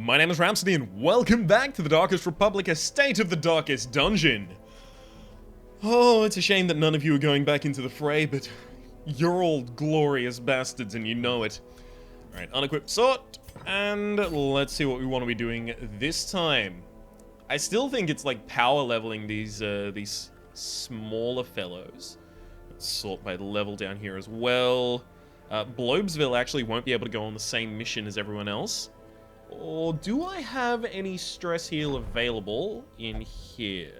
My name is Rhapsody and welcome back to the Darkest Republic, a state of the darkest dungeon. Oh, it's a shame that none of you are going back into the fray, but you're all glorious bastards and you know it. Alright, unequipped sword, and let's see what we want to be doing this time. I still think it's like power leveling these smaller fellows. Let's sort by level down here as well. Blobesville actually won't be able to go on the same mission as everyone else. Or do I have any stress heal available in here?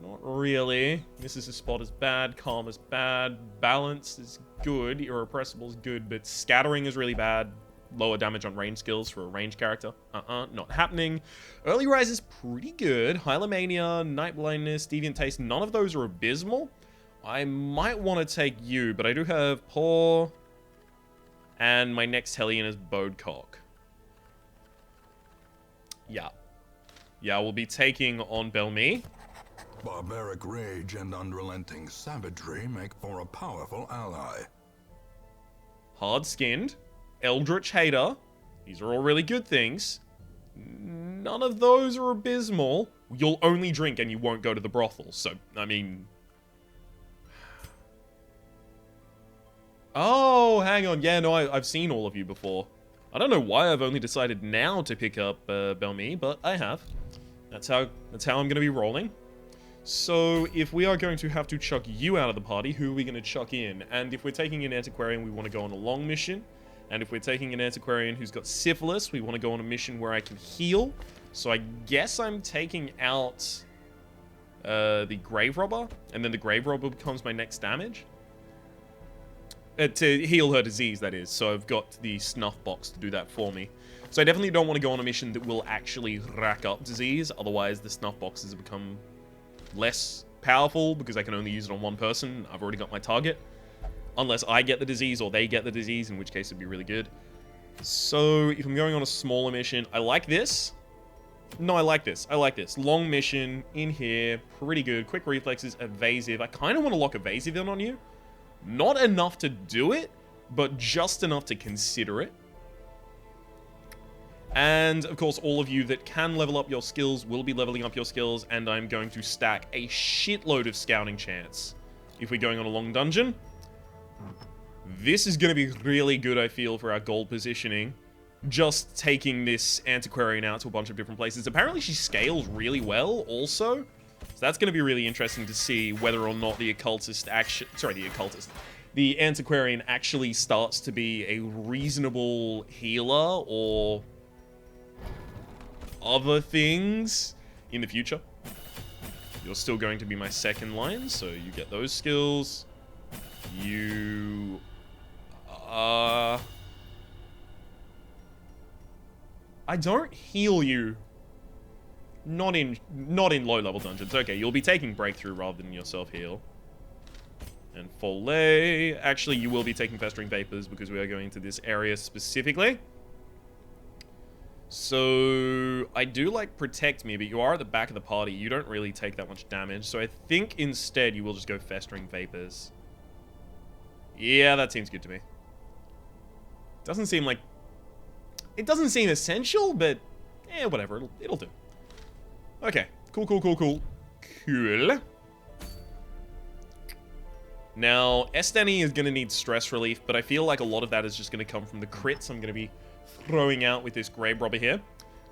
Not really. Mrs. Spot is bad, Calm is bad, Balance is good, Irrepressible is good, but Scattering is really bad. Lower damage on range skills for a range character. Not happening. Early Rise is pretty good. Hylomania, Night Blindness, Deviant Taste, none of those are abysmal. I might want to take you, but I do have Paw, and my next Hellion is Bodecock. Yeah, we'll be taking on Belmy. Barbaric rage and unrelenting savagery make for a powerful ally. Hard-skinned, Eldritch Hater. These are all really good things. None of those are abysmal. You'll only drink and you won't go to the brothel, so, I mean... Oh, hang on. Yeah, no, I've seen all of you before. I don't know why I've only decided now to pick up Belmy, but I have. That's how I'm going to be rolling. So, if we are going to have to chuck you out of the party, who are we going to chuck in? And if we're taking an antiquarian, we want to go on a long mission. And if we're taking an antiquarian who's got syphilis, we want to go on a mission where I can heal. So I guess I'm taking out the Grave Robber, and then the Grave Robber becomes my next damage. To heal her disease, that is. So I've got the snuff box to do that for me. So I definitely don't want to go on a mission that will actually rack up disease. Otherwise, the snuff boxes become less powerful because I can only use it on one person. I've already got my target. Unless I get the disease or they get the disease, in which case it'd be really good. So if I'm going on a smaller mission, I like this. No, I like this. I like this. Long mission in here. Pretty good. Quick reflexes. Evasive. I kind of want to lock evasive in on you. Not enough to do it, but just enough to consider it. And, of course, all of you that can level up your skills will be leveling up your skills, and I'm going to stack a shitload of scouting chance if we're going on a long dungeon. This is going to be really good, I feel, for our gold positioning. Just taking this antiquarian out to a bunch of different places. Apparently, she scales really well, also. So that's going to be really interesting to see whether or not the occultist actually... Sorry, the occultist. The antiquarian actually starts to be a reasonable healer or other things in the future. You're still going to be my second line, so you get those skills. You... I don't heal you. Not in low-level dungeons. Okay, you'll be taking Breakthrough rather than yourself heal. And Follet... Actually, you will be taking Festering Vapors because we are going to this area specifically. So, I do like Protect Me, but you are at the back of the party. You don't really take that much damage. So I think instead you will just go Festering Vapors. Yeah, that seems good to me. Doesn't seem like... It doesn't seem essential, but... whatever. It'll do. Okay. Cool. Now, Esteni is going to need stress relief, but I feel like a lot of that is just going to come from the crits I'm going to be throwing out with this Grave Robber here.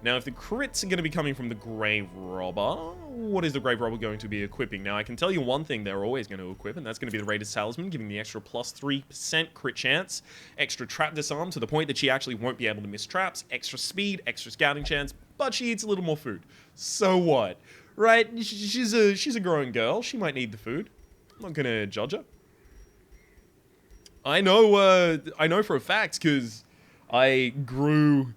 Now, if the crits are going to be coming from the Grave Robber, what is the Grave Robber going to be equipping? Now, I can tell you one thing they're always going to equip, and that's going to be the Raider's Talisman, giving the extra plus 3% crit chance, extra trap disarm to the point that she actually won't be able to miss traps, extra speed, extra scouting chance, but she eats a little more food. So what? Right? She's a growing girl. She might need the food. I'm not going to judge her. I know for a fact, because I grew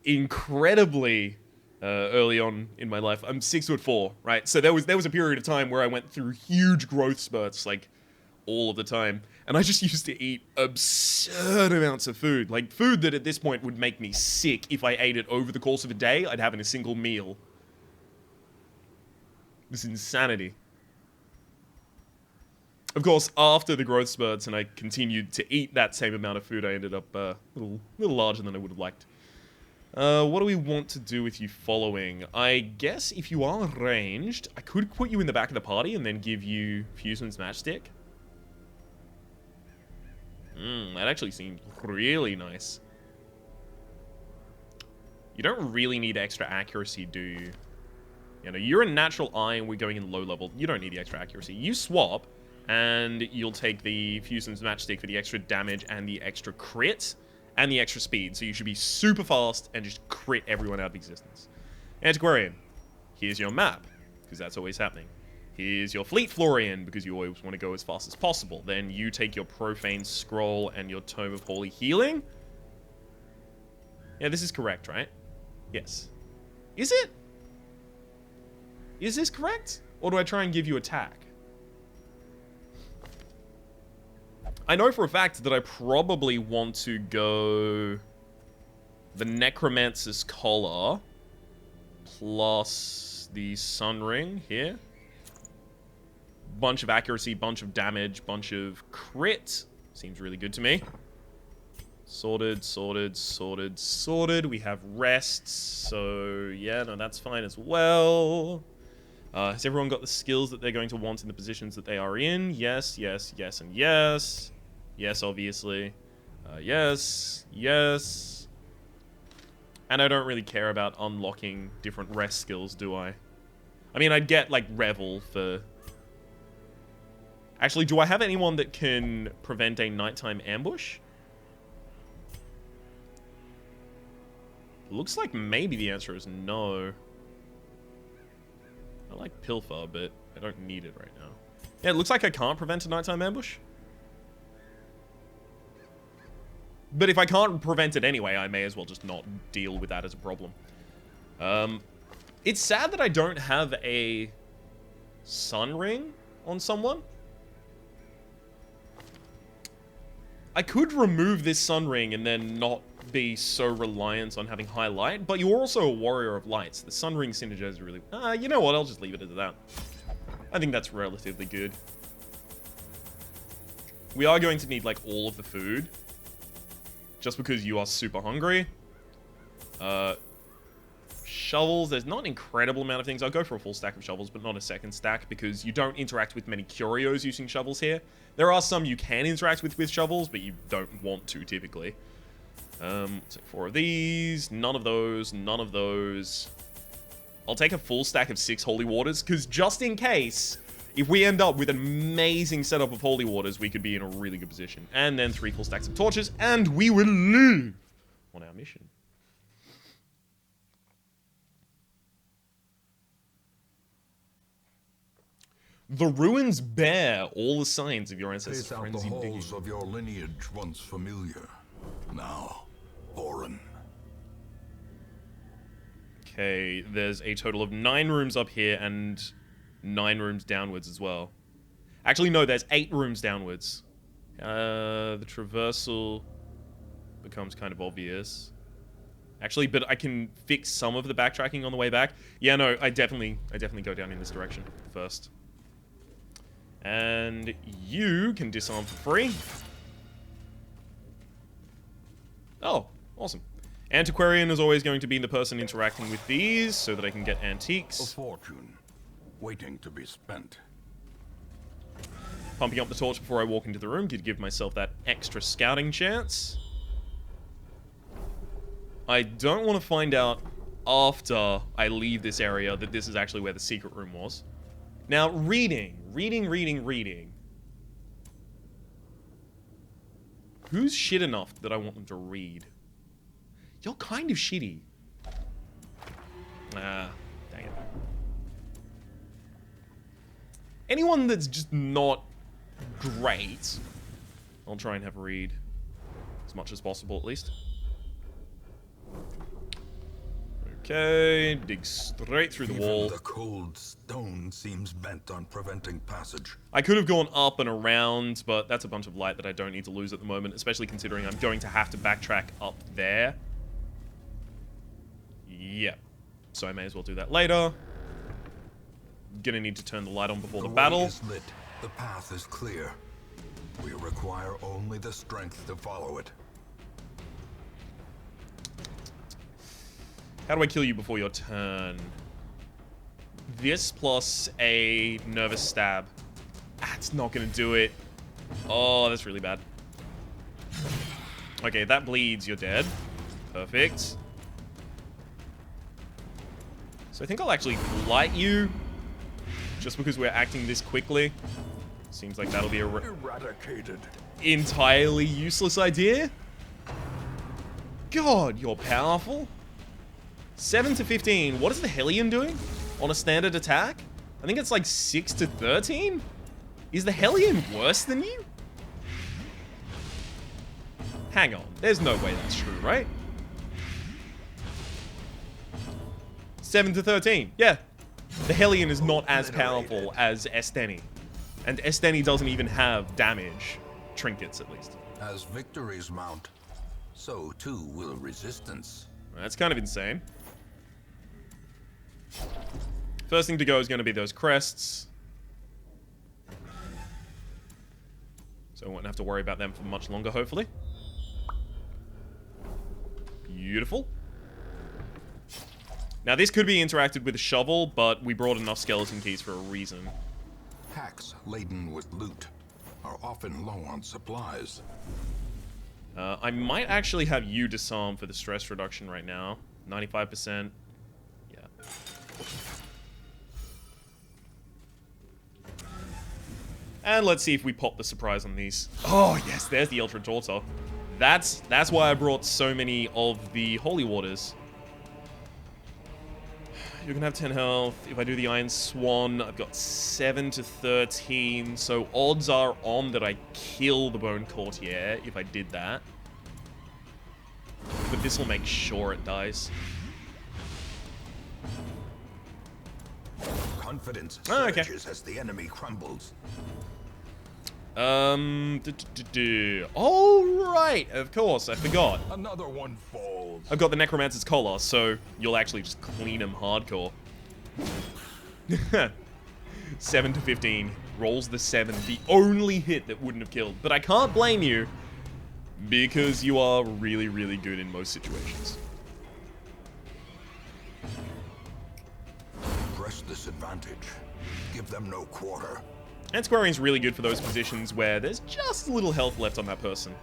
incredibly early on in my life. I'm 6'4", right? So there was a period of time where I went through huge growth spurts, like, all of the time. And I just used to eat absurd amounts of food. Like, food that at this point would make me sick if I ate it over the course of a day. I'd have in a single meal. This insanity. Of course, after the growth spurts and I continued to eat that same amount of food, I ended up a little larger than I would have liked. What do we want to do with you following? I guess if you are ranged, I could put you in the back of the party and then give you Fuseman's Matchstick. That actually seems really nice. You don't really need extra accuracy, do you? You know, you're a natural eye and we're going in low level. You don't need the extra accuracy. You swap, and you'll take the Fuseman's Matchstick for the extra damage and the extra crit and the extra speed. So you should be super fast and just crit everyone out of existence. Antiquarian, here's your map, because that's always happening. Here's your Fleet Florian, because you always want to go as fast as possible. Then you take your Profane Scroll and your Tome of Holy Healing. Yeah, this is correct, right? Yes. Is it? Is this correct? Or do I try and give you attack? I know for a fact that I probably want to go the Necromancer's Collar plus the Sun Ring here. Bunch of accuracy, bunch of damage, bunch of crit. Seems really good to me. Sorted, sorted, sorted, sorted. We have rests, so yeah, no, that's fine as well. Has everyone got the skills that they're going to want in the positions that they are in? Yes, yes, yes, and yes. Yes, obviously. Yes, yes. And I don't really care about unlocking different rest skills, do I? I mean, I'd get, like, Revel for... Actually, do I have anyone that can prevent a nighttime ambush? Looks like maybe the answer is no. I like Pilfer, but I don't need it right now. Yeah, it looks like I can't prevent a nighttime ambush. But if I can't prevent it anyway, I may as well just not deal with that as a problem. It's sad that I don't have a Sun Ring on someone. I could remove this Sun Ring and then not be so reliant on having high light, but you're also a warrior of lights. The Sun Ring synergizes really... you know what? I'll just leave it at that. I think that's relatively good. We are going to need, like, all of the food. Just because you are super hungry. Shovels. There's not an incredible amount of things. I'll go for a full stack of shovels, but not a second stack, because you don't interact with many curios using shovels here. There are some you can interact with shovels, but you don't want to, typically. So 4 of these. None of those. None of those. I'll take a full stack of 6 holy waters, because just in case, if we end up with an amazing setup of holy waters, we could be in a really good position. And then 3 full stacks of torches, and we will live on our mission. The ruins bear all the signs of your ancestors' Trace out the halls of your lineage once familiar, now foreign. Okay, there's a total of 9 rooms up here and 9 rooms downwards as well. Actually, no, there's 8 rooms downwards. The traversal becomes kind of obvious. Actually, but I can fix some of the backtracking on the way back. Yeah, no, I definitely go down in this direction first. And you can disarm for free. Oh, awesome. Antiquarian is always going to be the person interacting with these so that I can get antiques. A fortune waiting to be spent. Pumping up the torch before I walk into the room to give myself that extra scouting chance. I don't want to find out after I leave this area that this is actually where the secret room was. Now, reading. Who's shit enough that I want them to read? You're kind of shitty. Ah, dang it. Anyone that's just not great, I'll try and have read. As much as possible, at least. Okay, dig straight through the wall. The cold stone seems bent on preventing passage. I could have gone up and around, but that's a bunch of light that I don't need to lose at the moment, especially considering I'm going to have to backtrack up there. Yep. So I may as well do that later. Gonna need to turn the light on before the battle. The way is lit. The path is clear. We require only the strength to follow it. How do I kill you before your turn? This plus a nervous stab. That's not gonna do it. Oh, that's really bad. Okay, that bleeds. You're dead. Perfect. So I think I'll actually blight you. Just because we're acting this quickly. Seems like that'll be a Eradicated. entirely useless idea. God, you're powerful. 7 to 15. What is the Hellion doing on a standard attack? I think it's like 6 to 13. Is the Hellion worse than you? Hang on. There's no way that's true, right? 7 to 13. Yeah. The Hellion is not as powerful as Esteni. And Esteni doesn't even have damage. Trinkets, at least. As victories mount, so too will resistance. That's kind of insane. First thing to go is going to be those crests. So I won't have to worry about them for much longer, hopefully. Beautiful. Now, this could be interacted with a shovel, but we brought enough skeleton keys for a reason. Packs laden with loot are often low on supplies. I might actually have you disarm for the stress reduction right now. 95%. Yeah. And let's see if we pop the surprise on these. Oh, yes, there's the Ultra Tortor. That's why I brought so many of the Holy Waters. You're gonna have 10 health. If I do the Iron Swan, I've got 7 to 13. So odds are on that I kill the Bone Courtier if I did that. But this will make sure it dies. Confidence Oh, okay. surges as the enemy crumbles. Oh, right, of course, I forgot. Another one falls. I've got the Necromancer's Collar, so you'll actually just clean him hardcore. 7 to 15. Rolls the 7. The only hit that wouldn't have killed. But I can't blame you, because you are really, really good in most situations. Press this advantage. Give them no quarter. Antiquarian's really good for those positions where there's just a little health left on that person.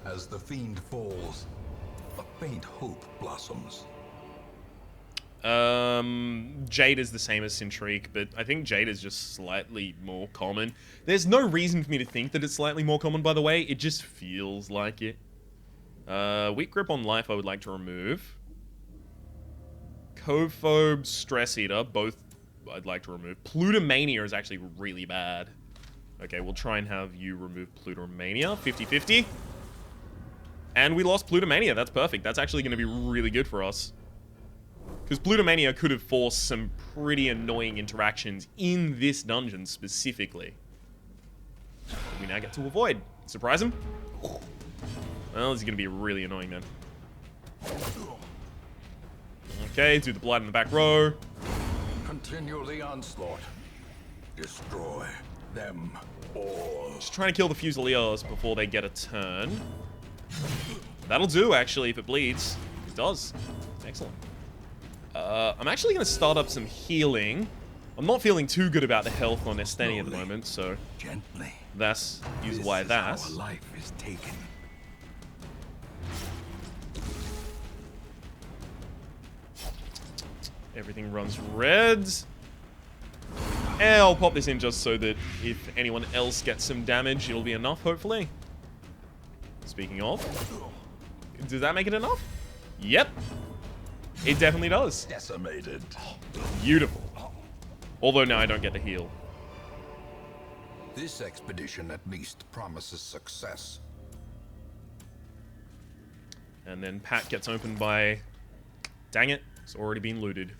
As the fiend falls, a faint hope blossoms. Jade is the same as Cintrique, but I think Jade is just slightly more common. There's no reason for me to think that it's slightly more common, by the way. It just feels like it. Weak Grip on Life I would like to remove. Cophobe, Stress Eater, both I'd like to remove. Plutomania is actually really bad. Okay, we'll try and have you remove Plutomania. 50-50. And we lost Plutomania. That's perfect. That's actually going to be really good for us. Because Plutomania could have forced some pretty annoying interactions in this dungeon specifically. That we now get to avoid. Surprise him? Well, this is going to be really annoying then. Okay, do the Blight in the back row. Continue the onslaught. Destroy them all. Just trying to kill the Fusiliers before they get a turn. That'll do, actually, if it bleeds. It does. Excellent. I'm actually going to start up some healing. I'm not feeling too good about the health on Esteni at the moment, so... Gently. That's why that's... Our life is taken. Everything runs red. And I'll pop this in just so that if anyone else gets some damage, it'll be enough, hopefully. Speaking of, does that make it enough? Yep. It definitely does. Decimated. Beautiful. Although now I don't get the heal. This expedition at least promises success. And then Pat gets opened by... Dang it. It's already been looted.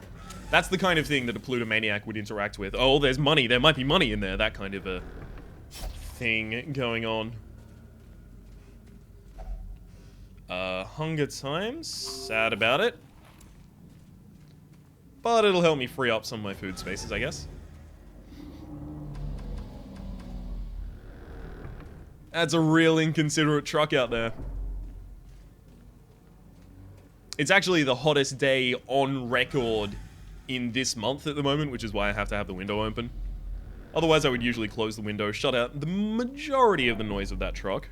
That's the kind of thing that a Plutomaniac would interact with. Oh, there's money. There might be money in there. That kind of a thing going on. Hunger Times. Sad about it. But it'll help me free up some of my food spaces, I guess. That's a real inconsiderate truck out there. It's actually the hottest day on record in this month at the moment, which is why I have to have the window open. Otherwise, I would usually close the window, shut out the majority of the noise of that truck.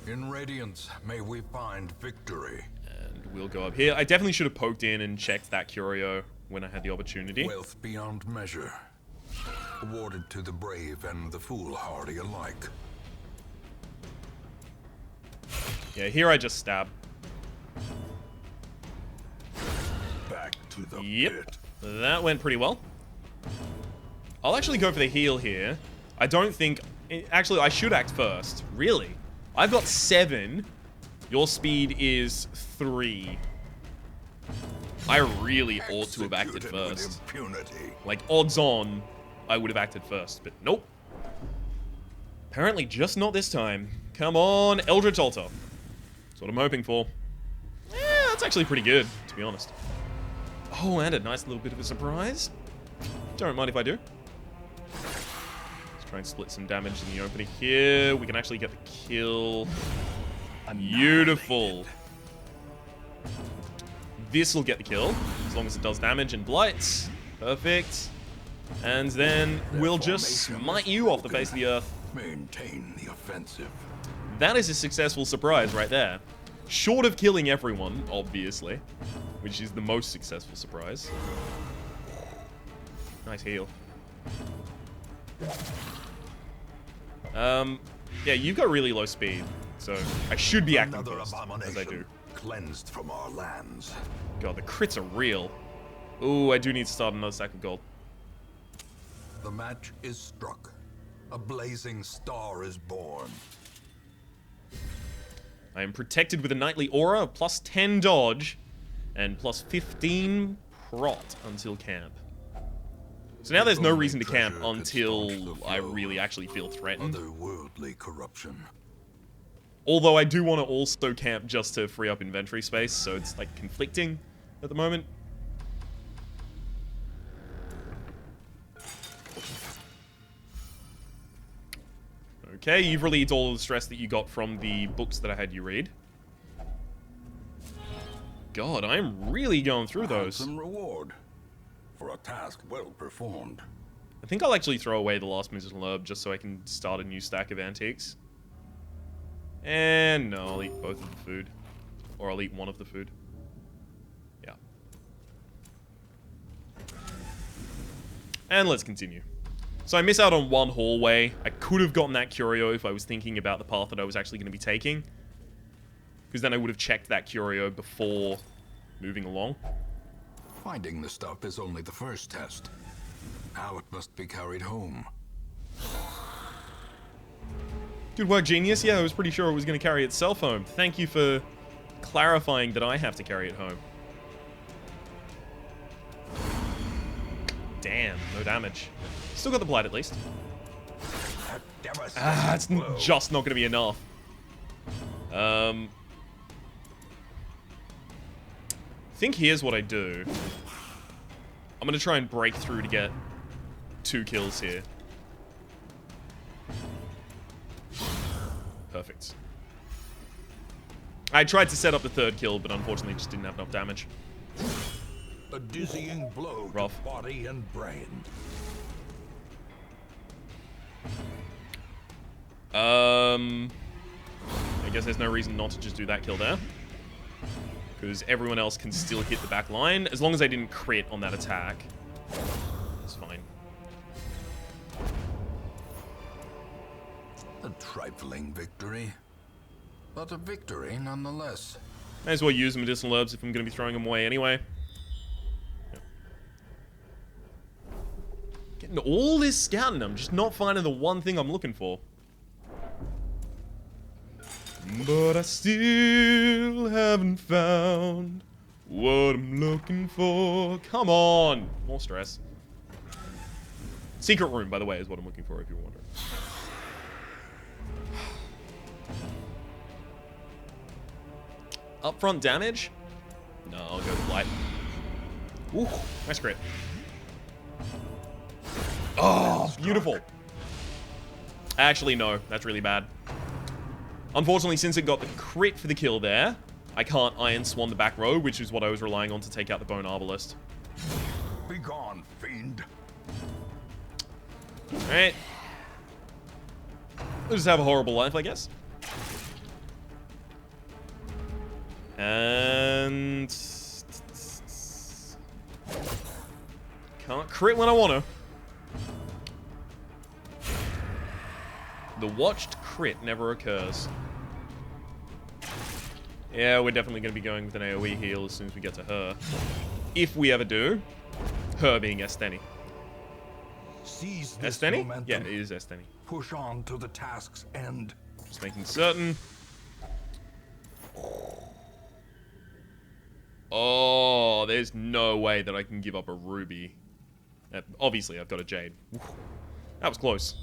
In Radiance, may we find victory. And we'll go up here. I definitely should have poked in and checked that curio when I had the opportunity. Wealth beyond measure. Awarded to the brave and the foolhardy alike. Yeah, here I just stab. Back to the Yep, pit. that went pretty well. I'll actually go for the heal here. I don't think... Actually, I should act first. Really? I've got 7. Your speed is 3. I really ought to have acted Executed first. with impunity. Like, odds on, I would have acted first, but nope. Apparently just not this time. Come on, Eldritch Altar. That's what I'm hoping for. Yeah, that's actually pretty good, to be honest. Oh, and a nice little bit of a surprise. Don't mind if I do. Let's try and split some damage in the opening here. We can actually get the kill. Beautiful. This will get the kill, as long as it does damage and blights. Perfect. And then we'll just smite you off the face of the earth. Maintain the offensive. That is a successful surprise right there. Short of killing everyone, obviously, which is the most successful surprise. Nice heal. Yeah, you've got really low speed, so I should be acting Another first, as I do. abomination cleansed from our lands. God, the crits are real. Ooh, I do need to start another stack of gold. The match is struck. A blazing star is born. I am protected with a knightly aura of plus 10 dodge and plus 15 prot until camp. So now there's no reason to camp until I really actually feel threatened. Otherworldly corruption. Although I do want to also camp just to free up inventory space, so it's like conflicting at the moment. Okay, you've relieved all of the stress that you got from the books that I had you read. God, I'm really going through those. Some reward for a task well performed. I think I'll actually throw away the last medicinal herb just so I can start a new stack of antiques. And no, I'll eat both of the food. Or I'll eat one of the food. Yeah. And let's continue. So I miss out on one hallway. I could have gotten that curio if I was thinking about the path that I was actually going to be taking. Because then I would have checked that curio before moving along. Finding the stuff is only the first test. Now it must be carried home. Good work, genius. Yeah, I was pretty sure it was going to carry itself home. Thank you for clarifying that I have to carry it home. Damn, no damage. Still got the blight at least. It's just not going to be enough. I think here's what I do. I'm going to try and break through to get 2 kills here. Perfect. I tried to set up the 3rd kill, but unfortunately just didn't have enough damage. A dizzying blow Rough. to body and brain. I guess there's no reason not to just do that kill there. Because everyone else can still hit the back line. As long as I didn't crit on that attack. It's fine. A trifling victory. But a victory nonetheless. May as well use medicinal herbs if I'm going to be throwing them away anyway. Yeah. Getting all this scouting, I'm just not finding the one thing I'm looking for. But I still haven't found what I'm looking for. Come on! More stress. Secret room, by the way, is what I'm looking for, if you're wondering. Upfront damage? No, I'll go with light. Ooh, nice crit. Oh, beautiful. Actually, no. That's really bad. Unfortunately, since it got the crit for the kill there, I can't Iron Swan the back row, which is what I was relying on to take out the Bone Arbalist. Begone, fiend. Alright. We'll just have a horrible life, I guess. And... can't crit when I want to. The watched crit never occurs. Yeah, we're definitely going to be going with an AoE heal as soon as we get to her. If we ever do. Her being Esteni. Seize this Esteni? momentum. Yeah, it is Esteni. Push on to the task's end. Just making certain. Oh, there's no way that I can give up a ruby. Obviously, I've got a jade. That was close.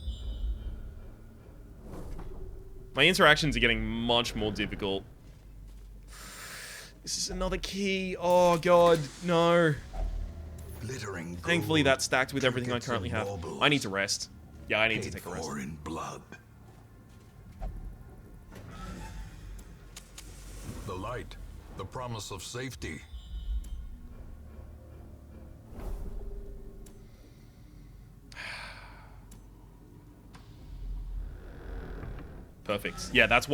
My interactions are getting much more difficult. This is another key. Oh, God, no. Glittering gold, Thankfully, that's stacked with everything I trinkets currently and have. baubles, I need to rest. Yeah, I need to paid take a rest. for in blood. The light, the promise of safety. Perfect. Yeah, that's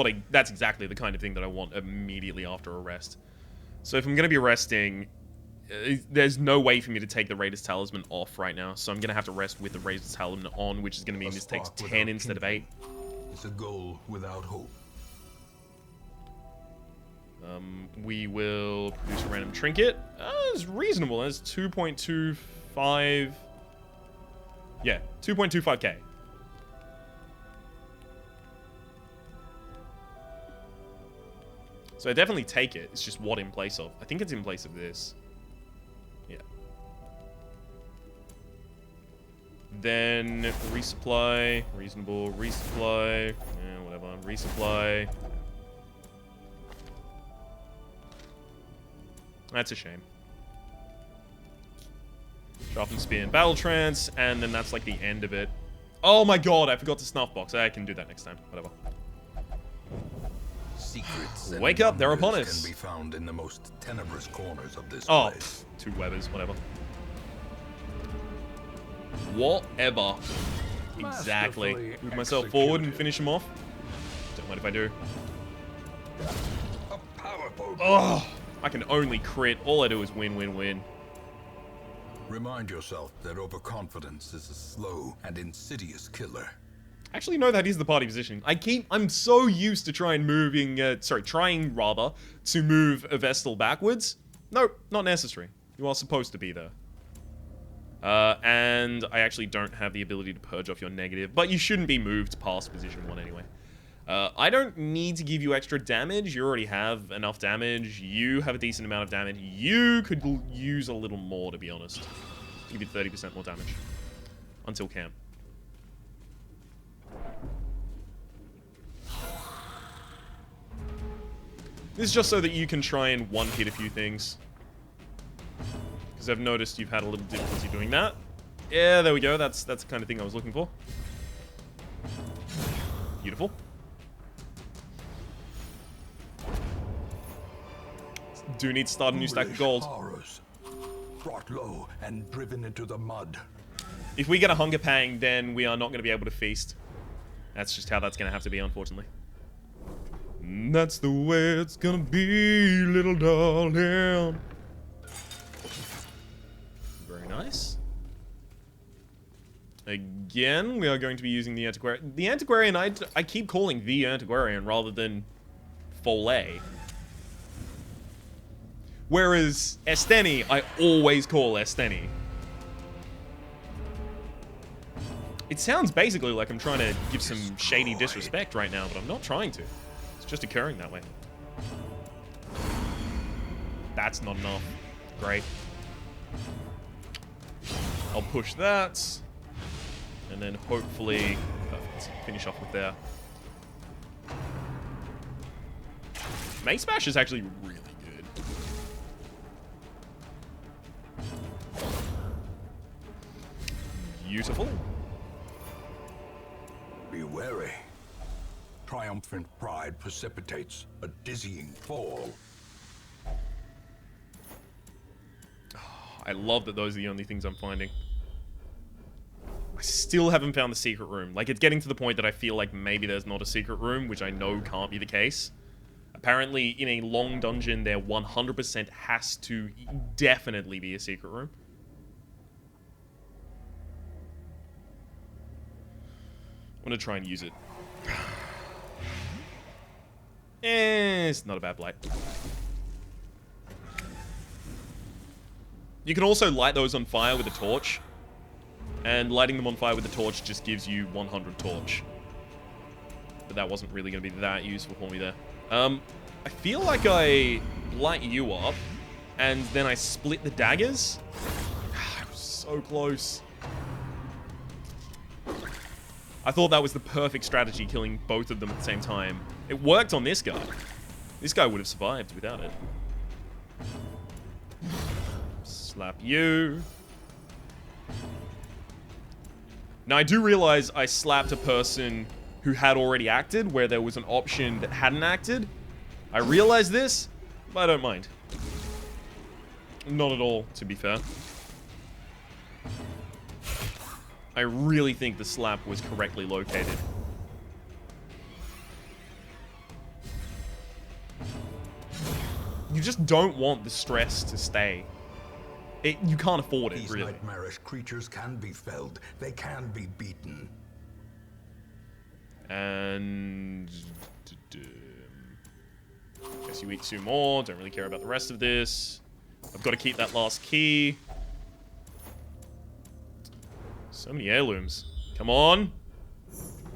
exactly the kind of thing that I want immediately after a rest. So if I'm going to be resting, there's no way for me to take the Raider's Talisman off right now. So I'm going to have to rest with the Raider's Talisman on, which is going to mean this takes 10 instead of 8. It's a goal without hope. We will produce a random trinket. It's reasonable. That's 2.25... yeah, 2.25k. So I definitely take it. It's just what in place of. I think it's in place of this. Yeah. Then resupply. Reasonable. Resupply. Yeah, whatever. Resupply. That's a shame. Sharpen Spear and Battle Trance. And then that's like the end of it. Oh my god, I forgot to snuff box. I can do that next time. Whatever. Secrets Wake up, they're upon wonders us. Can be found in the most tenebrous corners of this Oh, place. 2 Webbers, whatever. Whatever. Exactly. Masterfully Move myself forward and executed. finish him off. Don't mind if I do. A powerful. Oh, I can only crit. All I do is win, win, win. Remind yourself that overconfidence is a slow and insidious killer. Actually, no, that is the party position. I'm so used to trying to move a Vestal backwards. Nope, not necessary. You are supposed to be there. And I actually don't have the ability to purge off your negative, but you shouldn't be moved past position 1 anyway. I don't need to give you extra damage. You already have enough damage. You have a decent amount of damage. You could use a little more, to be honest. Give you 30% more damage. Until camp. This is just so that you can try and one-hit a few things. Because I've noticed you've had a little difficulty doing that. Yeah, there we go. That's the kind of thing I was looking for. Beautiful. Do need to start a new stack of gold. Horrors, brought low and driven into the mud. If we get a hunger pang, then we are not going to be able to feast. That's just how that's going to have to be, unfortunately. And that's the way it's gonna be, little darling. Very nice. Again, we are going to be using the Antiquarian. The Antiquarian, I keep calling the Antiquarian rather than Follet. Whereas Esteni, I always call Esteni. It sounds basically like I'm trying to give some shady disrespect right now, but I'm not trying to. It's just occurring that way. That's not enough. Great. I'll push that. And then hopefully finish off with there. Mace Bash is actually really good. Beautiful. Be wary. Triumphant pride precipitates a dizzying fall. I love that those are the only things I'm finding. I still haven't found the secret room. Like, it's getting to the point that I feel like maybe there's not a secret room, which I know can't be the case. Apparently, in a long dungeon, there 100% has to definitely be a secret room. I'm gonna try and use it. It's not a bad blight. You can also light those on fire with a torch. And lighting them on fire with a torch just gives you 100 torch. But that wasn't really going to be that useful for me there. I feel like I light you up, and then I split the daggers. I was so close. I thought that was the perfect strategy, killing both of them at the same time. It worked on this guy. This guy would have survived without it. Slap you. Now, I do realize I slapped a person who had already acted, where there was an option that hadn't acted. I realize this, but I don't mind. Not at all, to be fair. I really think the slap was correctly located. You just don't want the stress to stay. You can't afford it, These really. nightmarish creatures can be felled. They can be beaten. And... guess you eat 2 more. Don't really care about the rest of this. I've got to keep that last key. So many heirlooms. Come on.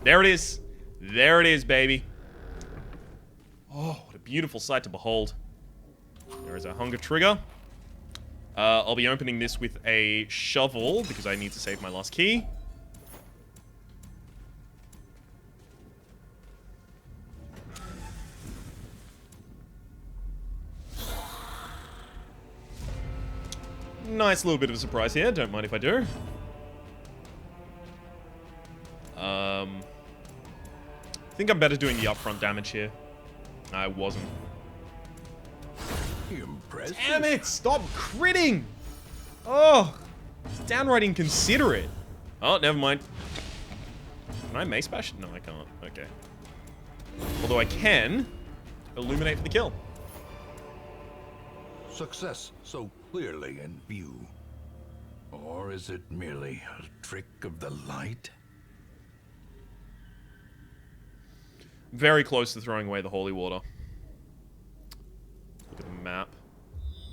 There it is. There it is, baby. Oh, what a beautiful sight to behold. There is our hunger trigger. I'll be opening this with a shovel because I need to save my last key. Nice little bit of a surprise here. Don't mind if I do. I think I'm better doing the upfront damage here. I wasn't. Impressive. Damn it! Stop critting! Oh, it's downright inconsiderate. Oh, never mind. Can I mace bash? No, I can't. Okay. Although I can illuminate for the kill. Success so clearly in view. Or is it merely a trick of the light? Very close to throwing away the holy water. Look at the map.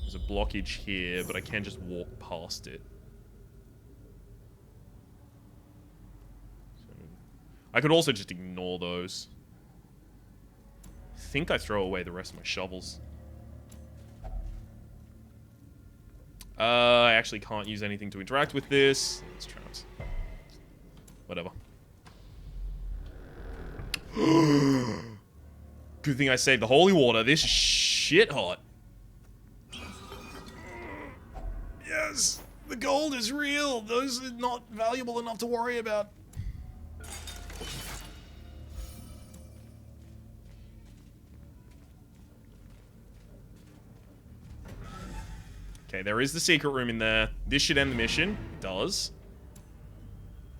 There's a blockage here, but I can just walk past it. So, I could also just ignore those. I think I throw away the rest of my shovels. I actually can't use anything to interact with this. It's traps. Whatever. Good thing I saved the holy water. This is shit hot. Yes, the gold is real. Those are not valuable enough to worry about. Okay, there is the secret room in there. This should end the mission. It does.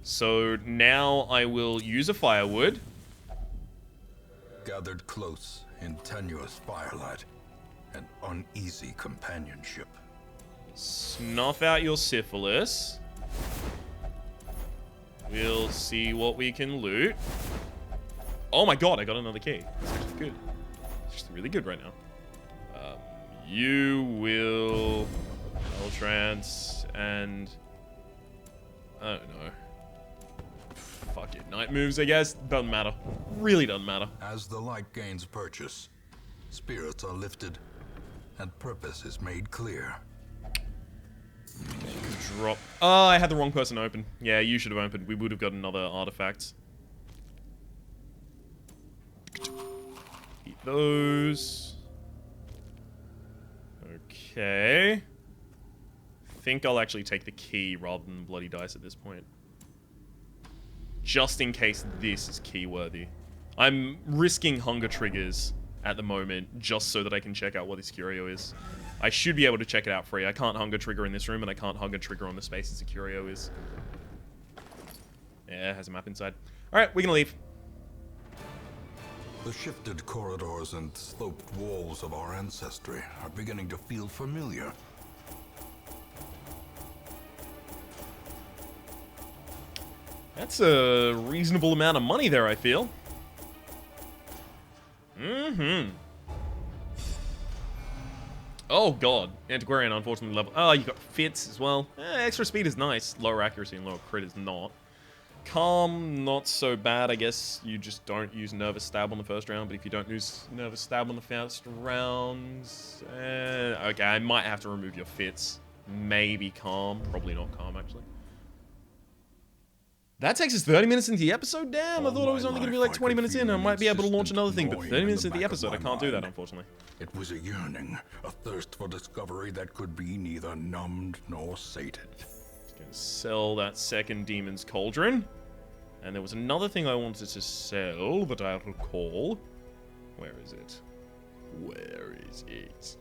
So now I will use a firewood. Gathered close in tenuous firelight, an uneasy companionship. Snuff out your syphilis. We'll see what we can loot. Oh my god, I got another key. This is good. It's just really good right now. You will... Trance and... I don't know. Fuck it. Night moves, I guess. Doesn't matter. Really doesn't matter. As the light gains purchase, spirits are lifted, and purpose is made clear. Drop. Oh, I had the wrong person open. Yeah, you should have opened. We would have got another artifact. Eat those. Okay. I think I'll actually take the key rather than bloody dice at this point. just in case this is key-worthy. I'm risking hunger triggers at the moment just so that I can check out what this curio is. I should be able to check it out free. I can't hunger trigger in this room, and I can't hunger trigger on the spaces the curio is. Yeah, it has a map inside. Alright, we're gonna leave. The shifted corridors and sloped walls of our ancestry are beginning to feel familiar. That's a reasonable amount of money there, I feel. Mm-hmm. Oh, God. Antiquarian, unfortunately, level... Oh, you got fits as well. Extra speed is nice. Lower accuracy and lower crit is not. Calm, not so bad. I guess you just don't use Nervous Stab on the first round, but if you don't use Nervous Stab on the first rounds... okay, I might have to remove your fits. Maybe Calm. Probably not Calm, actually. That takes us 30 minutes into the episode? Damn, I thought it was only going to be like 20 minutes in. I might be able to launch another thing, but 30 minutes into the episode, I can't do that, unfortunately. It was a yearning, a thirst for discovery that could be neither numbed nor sated. Just gonna sell that second Demon's Cauldron. And there was another thing I wanted to sell that I recall. Where is it? Where is it?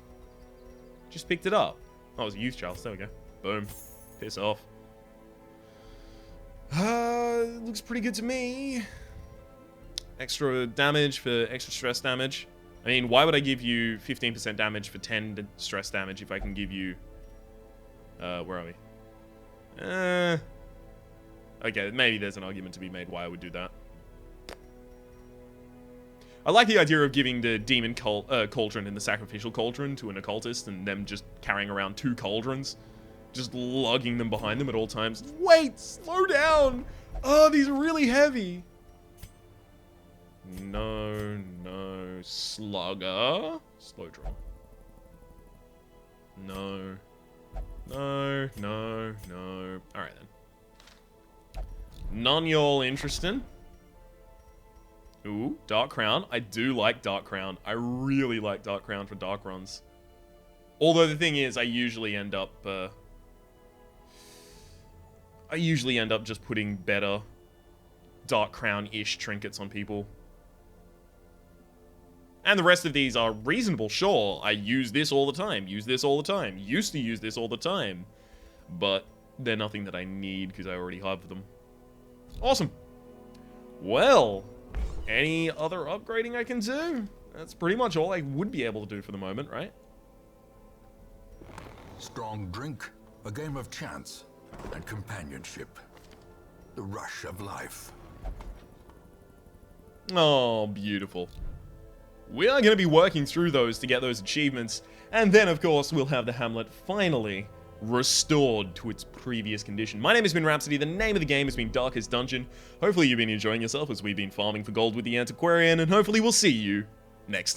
Just picked it up. Oh, it was a youth child. There we go. Boom. Piss off. Looks pretty good to me. Extra damage for extra stress damage. I mean, why would I give you 15% damage for 10 stress damage if I can give you... where are we? Okay, maybe there's an argument to be made why I would do that. I like the idea of giving the Demon Cauldron and the Sacrificial Cauldron to an Occultist and them just carrying around 2 cauldrons. Just lugging them behind them at all times. Wait! Slow down! Oh, these are really heavy! No, no. Slugger? Slow draw. No. No, no, no. Alright then. None y'all interested? Ooh, Dark Crown. I do like Dark Crown. I really like Dark Crown for Dark runs. Although the thing is, I usually end up just putting better Dark Crown-ish trinkets on people. And the rest of these are reasonable, sure. I use this all the time, use this all the time, used to use this all the time. But they're nothing that I need because I already have them. Awesome. Well, any other upgrading I can do? That's pretty much all I would be able to do for the moment, right? Strong drink, a game of chance, and companionship. The rush of life. Oh, beautiful. We are going to be working through those to get those achievements, and then, of course, we'll have the hamlet finally restored to its previous condition. My name has been Rhapsody, the name of the game has been Darkest Dungeon. Hopefully you've been enjoying yourself as we've been farming for gold with the Antiquarian, and hopefully we'll see you next time.